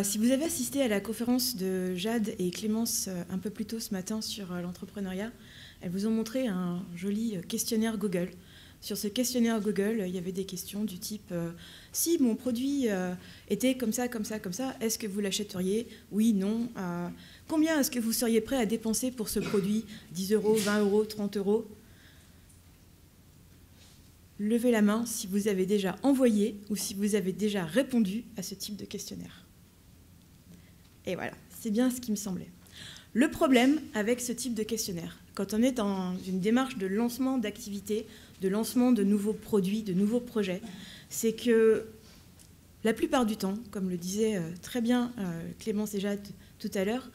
Si vous avez assisté à la conférence de Jade et Clémence un peu plus tôt ce matin sur l'entrepreneuriat, elles vous ont montré un joli questionnaire Google. Sur ce questionnaire Google, il y avait des questions du type si mon produit était comme ça, comme ça, comme ça, est-ce que vous l'achèteriez? Oui, non. Combien est-ce que vous seriez prêt à dépenser pour ce produit? 10 euros, 20 euros, 30 euros? Levez la main si vous avez déjà envoyé ou si vous avez déjà répondu à ce type de questionnaire. Et voilà, c'est bien ce qui me semblait. Le problème avec ce type de questionnaire, quand on est dans une démarche de lancement d'activités, de lancement de nouveaux produits, de nouveaux projets, c'est que la plupart du temps, comme le disait très bien Clémence et Jade tout à l'heure,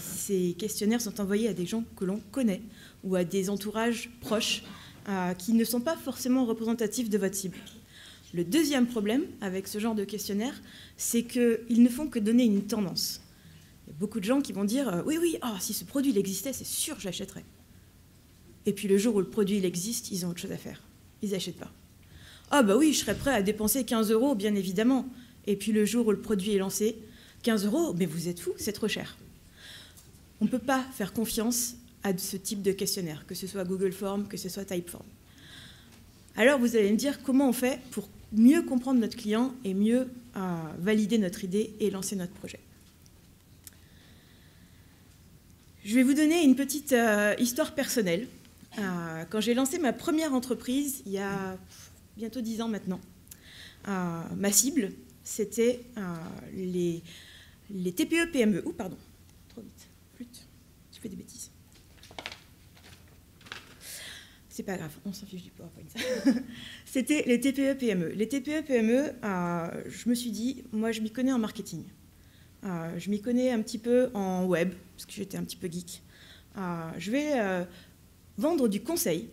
ces questionnaires sont envoyés à des gens que l'on connaît ou à des entourages proches qui ne sont pas forcément représentatifs de votre cible. Le deuxième problème avec ce genre de questionnaire, c'est qu'ils ne font que donner une tendance. Il y a beaucoup de gens qui vont dire « Oui, oui, si ce produit il existait, c'est sûr que je l'achèterais ». Et puis le jour où le produit il existe, ils ont autre chose à faire. Ils n'achètent pas. « Ah bah oui, je serais prêt à dépenser 15 euros, bien évidemment ». Et puis le jour où le produit est lancé, 15 euros, mais vous êtes fous, c'est trop cher. On ne peut pas faire confiance à ce type de questionnaire, que ce soit Google Form, que ce soit Typeform. Alors vous allez me dire comment on fait pour mieux comprendre notre client et mieux valider notre idée et lancer notre projet. Je vais vous donner une petite histoire personnelle. Quand j'ai lancé ma première entreprise, il y a bientôt 10 ans maintenant, ma cible, c'était les TPE-PME. Oh, pardon, trop vite, flûte, je fais des bêtises. C'est pas grave, on s'en fiche du PowerPoint. C'était les TPE-PME. Les TPE-PME, je me suis dit, moi je m'y connais en marketing. Je m'y connais un petit peu en web, parce que j'étais un petit peu geek. Je vais vendre du conseil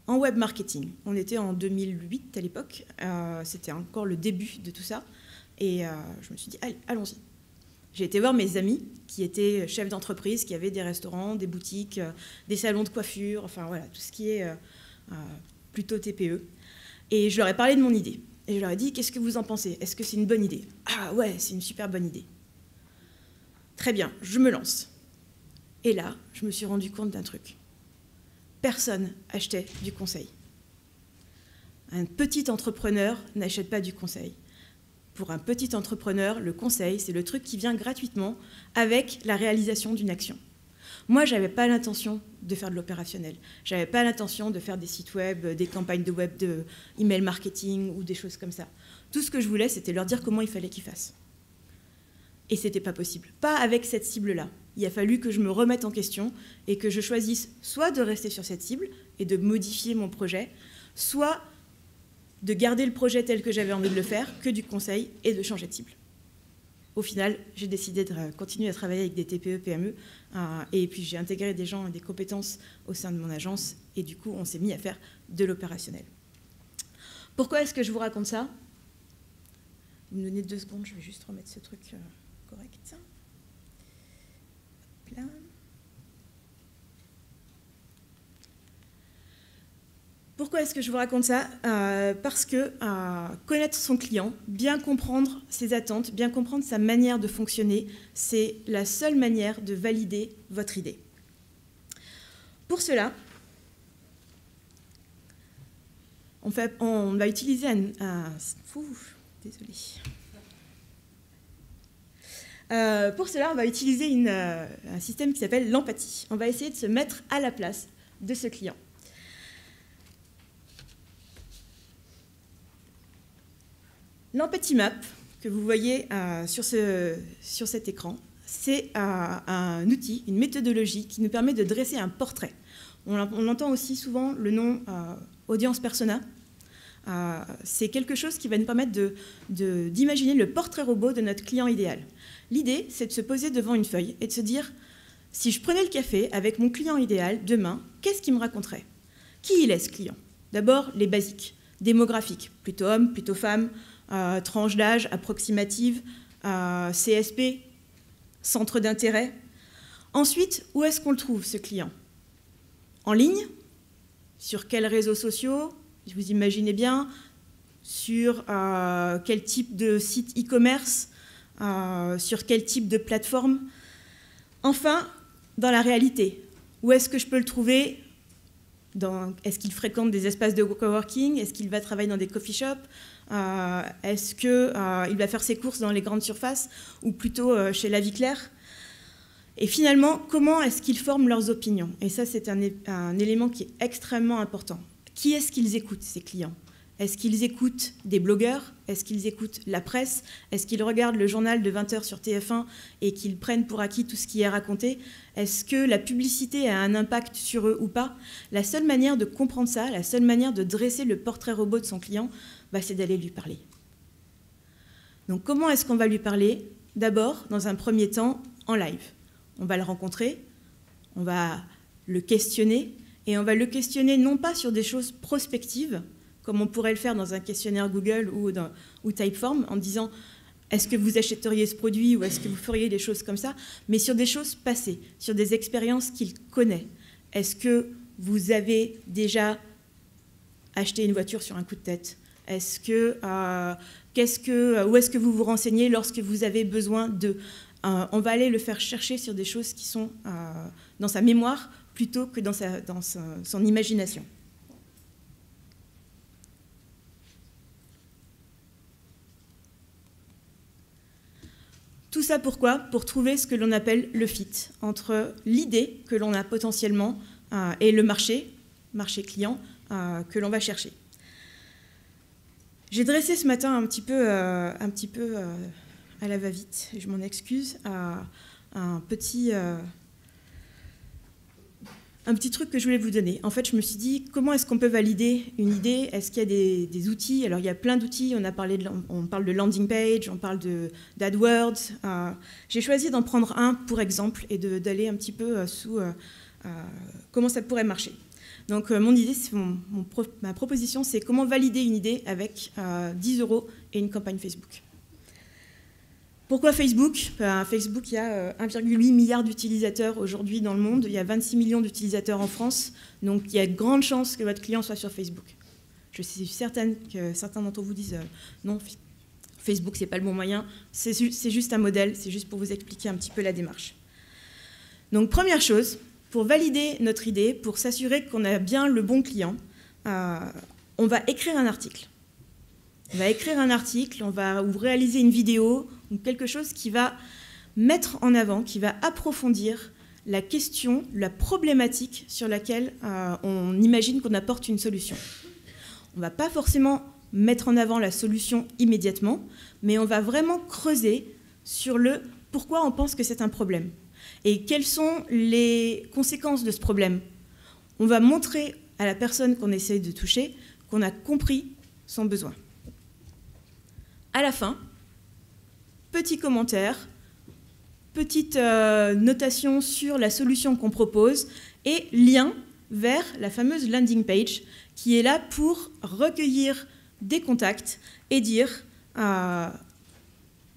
en web marketing. On était en 2008 à l'époque, c'était encore le début de tout ça. Et je me suis dit, allez, allons-y. J'ai été voir mes amis qui étaient chefs d'entreprise, qui avaient des restaurants, des boutiques, des salons de coiffure, enfin voilà, tout ce qui est plutôt TPE. Et je leur ai parlé de mon idée. Et je leur ai dit, qu'est-ce que vous en pensez? Est-ce que c'est une bonne idée? Ah ouais, c'est une super bonne idée. Très bien, je me lance. Et là, je me suis rendu compte d'un truc. Personne achetait du conseil. Un petit entrepreneur n'achète pas du conseil. Pour un petit entrepreneur, le conseil, c'est le truc qui vient gratuitement avec la réalisation d'une action. Moi, je n'avais pas l'intention de faire de l'opérationnel. Je n'avais pas l'intention de faire des sites web, des campagnes de web, de email marketing ou des choses comme ça. Tout ce que je voulais, c'était leur dire comment il fallait qu'ils fassent. Et ce n'était pas possible. Pas avec cette cible-là. Il a fallu que je me remette en question et que je choisisse soit de rester sur cette cible et de modifier mon projet, soit de garder le projet tel que j'avais envie de le faire, que du conseil, et de changer de cible. Au final, j'ai décidé de continuer à travailler avec des TPE, PME, et puis j'ai intégré des gens et des compétences au sein de mon agence, et du coup, on s'est mis à faire de l'opérationnel. Pourquoi est-ce que je vous raconte ça? Vous me donnez 2 secondes, je vais juste remettre ce truc correct. Hop là. Pourquoi est-ce que je vous raconte ça? Parce que connaître son client, bien comprendre ses attentes, bien comprendre sa manière de fonctionner, c'est la seule manière de valider votre idée. Pour cela, on va utiliser pour cela, on va utiliser un système qui s'appelle l'empathie. On va essayer de se mettre à la place de ce client. L'Empathie Map, que vous voyez sur cet écran, c'est un outil, une méthodologie qui nous permet de dresser un portrait. On entend aussi souvent le nom audience persona. C'est quelque chose qui va nous permettre d'imaginer le portrait robot de notre client idéal. L'idée, c'est de se poser devant une feuille et de se dire, si je prenais le café avec mon client idéal demain, qu'est-ce qu'il me raconterait? Qui il est ce client? D'abord, les basiques, démographiques, plutôt homme, plutôt femme, tranche d'âge approximative, CSP, centre d'intérêt. Ensuite, où est-ce qu'on le trouve, ce client? En ligne? Sur quels réseaux sociaux? Vous imaginez bien, sur quel type de site e-commerce, sur quel type de plateforme. Enfin, dans la réalité, où est-ce que je peux le trouver? Est-ce qu'il fréquente des espaces de coworking? Est-ce qu'il va travailler dans des coffee shops? Est-ce qu'il va faire ses courses dans les grandes surfaces ou plutôt chez La Vie Claire? Et finalement, comment est-ce qu'ils forment leurs opinions? Et ça, c'est un élément qui est extrêmement important. Qui est-ce qu'ils écoutent, ces clients? Est-ce qu'ils écoutent des blogueurs? Est-ce qu'ils écoutent la presse? Est-ce qu'ils regardent le journal de 20h sur TF1 et qu'ils prennent pour acquis tout ce qui est raconté? Est-ce que la publicité a un impact sur eux ou pas? La seule manière de comprendre ça, la seule manière de dresser le portrait robot de son client, c'est d'aller lui parler. Donc comment est-ce qu'on va lui parler? D'abord, dans un premier temps, en live. On va le rencontrer, on va le questionner, et on va le questionner non pas sur des choses prospectives, comme on pourrait le faire dans un questionnaire Google ou Typeform, en disant « est-ce que vous achèteriez ce produit » ou « est-ce que vous feriez des choses comme ça », mais sur des choses passées, sur des expériences qu'il connaît. Est-ce que vous avez déjà acheté une voiture sur un coup de tête? Est-ce que, où est-ce que vous vous renseignez lorsque vous avez besoin de... on va aller le faire chercher sur des choses qui sont dans sa mémoire plutôt que dans son imagination. Tout ça pourquoi? Pour trouver ce que l'on appelle le fit entre l'idée que l'on a potentiellement et le marché client que l'on va chercher. J'ai dressé ce matin un petit peu à la va-vite, et je m'en excuse, un petit truc que je voulais vous donner. En fait, je me suis dit, comment est-ce qu'on peut valider une idée? Est-ce qu'il y a des outils? Alors, il y a plein d'outils. On parle de landing page, on parle d'AdWords. J'ai choisi d'en prendre un pour exemple et d'aller un petit peu sous comment ça pourrait marcher. Donc, mon idée, ma proposition, c'est comment valider une idée avec 10 € et une campagne Facebook. Pourquoi Facebook? Facebook, il y a 1,8 milliard d'utilisateurs aujourd'hui dans le monde. Il y a 26 millions d'utilisateurs en France. Donc, il y a de grandes chances que votre client soit sur Facebook. Je suis certaine que certains d'entre vous disent non, Facebook, ce n'est pas le bon moyen. C'est juste un modèle. C'est juste pour vous expliquer un petit peu la démarche. Donc, première chose, pour valider notre idée, pour s'assurer qu'on a bien le bon client, on va écrire un article. On va écrire un article, ou réaliser une vidéo, ou quelque chose qui va mettre en avant, qui va approfondir la question, la problématique sur laquelle on imagine qu'on apporte une solution. On ne va pas forcément mettre en avant la solution immédiatement, mais on va vraiment creuser sur le pourquoi on pense que c'est un problème et quelles sont les conséquences de ce problème. On va montrer à la personne qu'on essaie de toucher qu'on a compris son besoin. À la fin, petit commentaire, petite notation sur la solution qu'on propose et lien vers la fameuse landing page qui est là pour recueillir des contacts et dire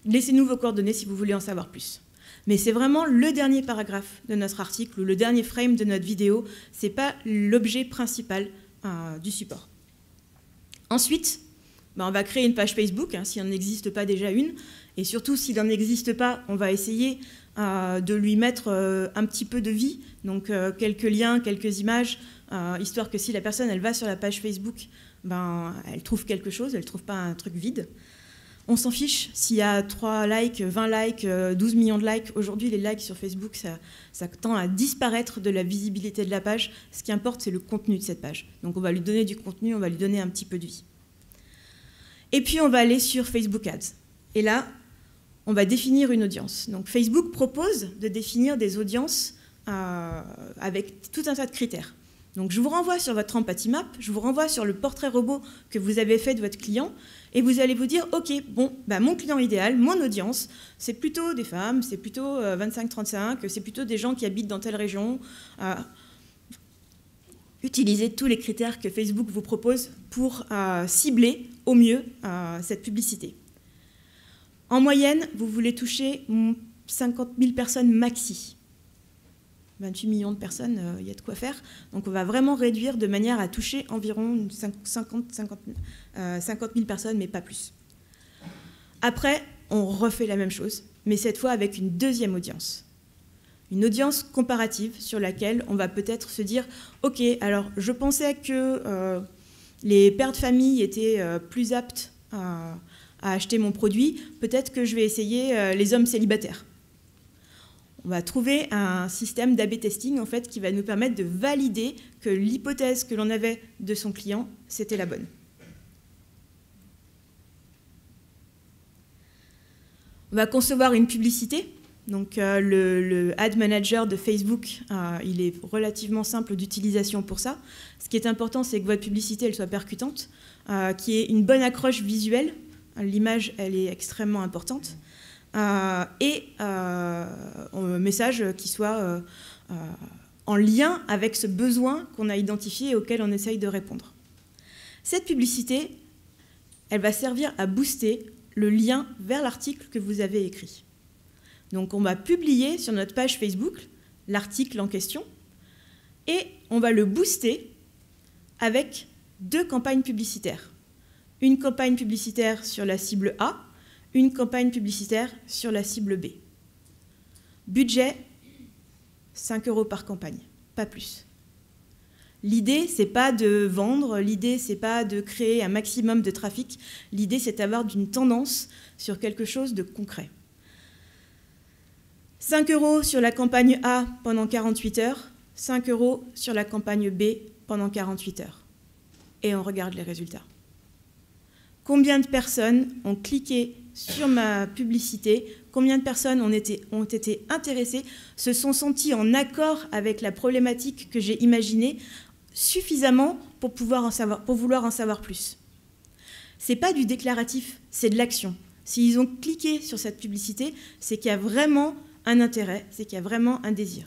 laissez-nous vos coordonnées si vous voulez en savoir plus. Mais c'est vraiment le dernier paragraphe de notre article ou le dernier frame de notre vidéo, ce n'est pas l'objet principal du support. Ensuite, on va créer une page Facebook, s'il n'en existe pas déjà une, et surtout s'il n'en existe pas, on va essayer de lui mettre un petit peu de vie, donc quelques liens, quelques images, histoire que si la personne elle va sur la page Facebook, elle trouve quelque chose, elle ne trouve pas un truc vide. On s'en fiche s'il y a 3 likes, 20 likes, 12 millions de likes. Aujourd'hui, les likes sur Facebook, ça tend à disparaître de la visibilité de la page. Ce qui importe, c'est le contenu de cette page. Donc on va lui donner du contenu, on va lui donner un petit peu de vie. Et puis on va aller sur Facebook Ads. Et là, on va définir une audience. Donc Facebook propose de définir des audiences avec tout un tas de critères. Donc je vous renvoie sur votre Empathy Map, je vous renvoie sur le portrait robot que vous avez fait de votre client, et vous allez vous dire, ok, bon, mon client idéal, mon audience, c'est plutôt des femmes, c'est plutôt 25-35, c'est plutôt des gens qui habitent dans telle région. Utilisez tous les critères que Facebook vous propose pour cibler au mieux cette publicité. En moyenne, vous voulez toucher 50 000 personnes maxi. 28 millions de personnes, il y a de quoi faire. Donc on va vraiment réduire de manière à toucher environ 50 000 personnes, mais pas plus. Après, on refait la même chose, mais cette fois avec une deuxième audience. Une audience comparative sur laquelle on va peut-être se dire « Ok, alors je pensais que les pères de famille étaient plus aptes à acheter mon produit, peut-être que je vais essayer les hommes célibataires. » On va trouver un système d'A/B testing en fait, qui va nous permettre de valider que l'hypothèse que l'on avait de son client, c'était la bonne. On va concevoir une publicité. Donc le Ad Manager de Facebook, il est relativement simple d'utilisation pour ça. Ce qui est important, c'est que votre publicité elle soit percutante, qu'il y ait une bonne accroche visuelle. L'image, elle est extrêmement importante. Et un message qui soit en lien avec ce besoin qu'on a identifié et auquel on essaye de répondre. Cette publicité, elle va servir à booster le lien vers l'article que vous avez écrit. Donc on va publier sur notre page Facebook l'article en question et on va le booster avec 2 campagnes publicitaires. Une campagne publicitaire sur la cible A, une campagne publicitaire sur la cible B. Budget, 5 € par campagne, pas plus. L'idée, c'est pas de vendre, l'idée, c'est pas de créer un maximum de trafic, l'idée, c'est d'avoir une tendance sur quelque chose de concret. 5 € sur la campagne A pendant 48 heures, 5 € sur la campagne B pendant 48 heures. Et on regarde les résultats. Combien de personnes ont cliqué sur ma publicité, combien de personnes ont été intéressées, se sont senties en accord avec la problématique que j'ai imaginée suffisamment pour vouloir en savoir plus. Ce n'est pas du déclaratif, c'est de l'action. S'ils ont cliqué sur cette publicité, c'est qu'il y a vraiment un intérêt, c'est qu'il y a vraiment un désir.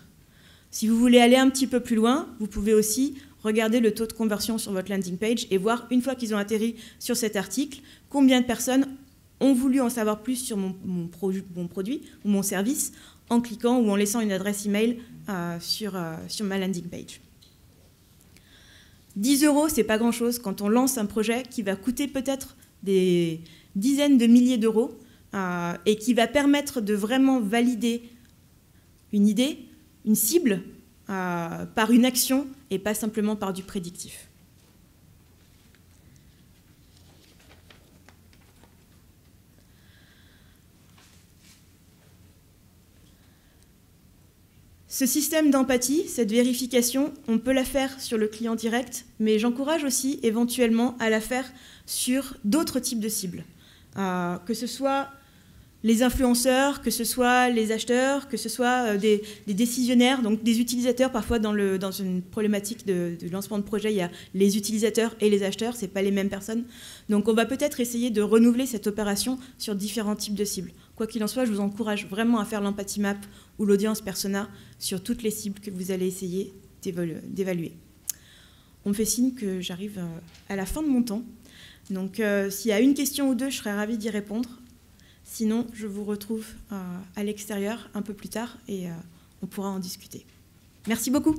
Si vous voulez aller un petit peu plus loin, vous pouvez aussi regarder le taux de conversion sur votre landing page et voir, une fois qu'ils ont atterri sur cet article, combien de personnes ont voulu en savoir plus sur mon produit ou mon service en cliquant ou en laissant une adresse email sur ma landing page. 10 €, c'est pas grand-chose quand on lance un projet qui va coûter peut-être des dizaines de milliers d'euros et qui va permettre de vraiment valider une idée, une cible, par une action et pas simplement par du prédictif. Ce système d'empathie, cette vérification, on peut la faire sur le client direct, mais j'encourage aussi éventuellement à la faire sur d'autres types de cibles. Que ce soit les influenceurs, que ce soit les acheteurs, que ce soit des décisionnaires, donc des utilisateurs. Parfois, dans une problématique de lancement de projet, il y a les utilisateurs et les acheteurs, ce n'est pas les mêmes personnes. Donc on va peut-être essayer de renouveler cette opération sur différents types de cibles. Quoi qu'il en soit, je vous encourage vraiment à faire l'empathie map ou l'audience persona sur toutes les cibles que vous allez essayer d'évaluer. On me fait signe que j'arrive à la fin de mon temps. Donc s'il y a une question ou deux, je serais ravie d'y répondre. Sinon, je vous retrouve à l'extérieur un peu plus tard et on pourra en discuter. Merci beaucoup.